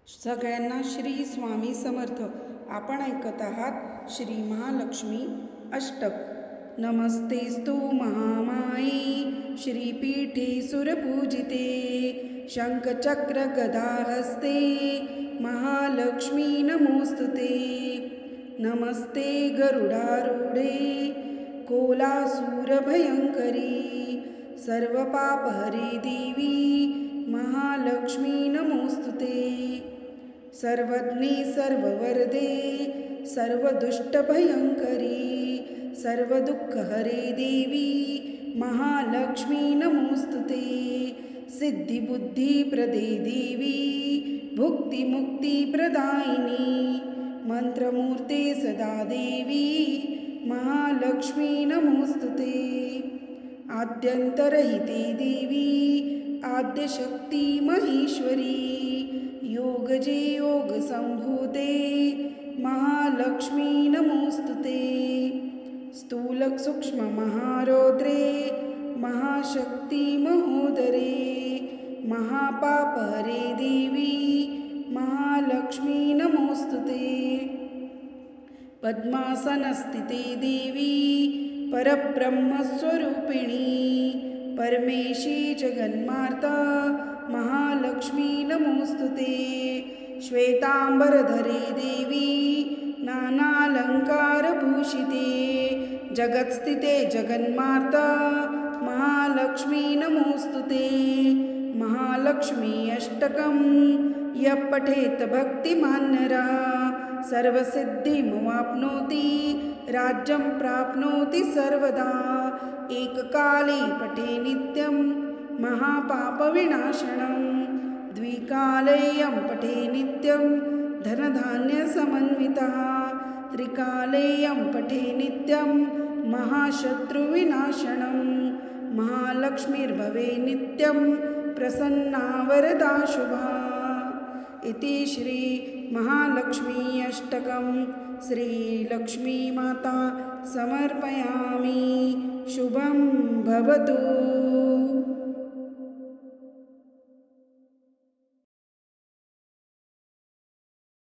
सगळ्यांना श्री स्वामी समर्थ. आपण ऐकत आहात श्री महालक्ष्मी अष्टक. नमस्तेस्तु महामाये श्रीपीठे सुरपूजिते शंखचक्र गदाहस्ते महालक्ष्मी नमोस्तुते. नमस्ते गरुडारूढे कोलासूरभयंकरी सर्वपापहरे देवी महालक्ष्मी नमोस्तुते. सर्वज्ञे सर्ववरदे सर्वदुष्टभयंकरी सर्वदुःखहरे देवी महालक्ष्मी नमोस्तुते. सिद्धिबुद्धिप्रदे देवी भुक्तिमुक्तिप्रदायिनी मंत्रमूर्ते सदा देवी महालक्ष्मी नमोस्तुते. आद्यंतरहिते देवी आद्यशक्ती महेश्वरी योगजे योगसंभूते महालक्ष्मी नमोस्तुते. स्थूलसूक्ष्म महारौद्रे महाशक्ती महोदरे महापापहरे देवी महालक्ष्मी नमोस्तुते. पद्मासनस्थिते देवी परब्रह्मस्वरूपिणी परमेशी जगन्माता महालक्ष्मी नमोस्तुते. श्वेतांबरधरे देवी नानालंकारभूषिते जगत्स्थिते जगन्माता महालक्ष्मी नमोस्तुते. महालक्ष्मी अष्टकं यः पठेत् भक्तिमान् नरः सर्वसिद्धिमवाप्नोति राज्यं प्राप्नोति सर्वदा. एककाले पठे नित्यं महापापविनाशनं द्विकालेयं पठे नित्यं धनधान्यसमन्वितः त्रिकालेयं पठे नित्यं महाशत्रुविनाशनं महालक्ष्मीर्भवे नित्यं प्रसन्ना वरदा शुभा. इति श्री महालक्ष्मी अष्टकं श्रीलक्ष्मी माता समर्पयामि. शुभं भवतु.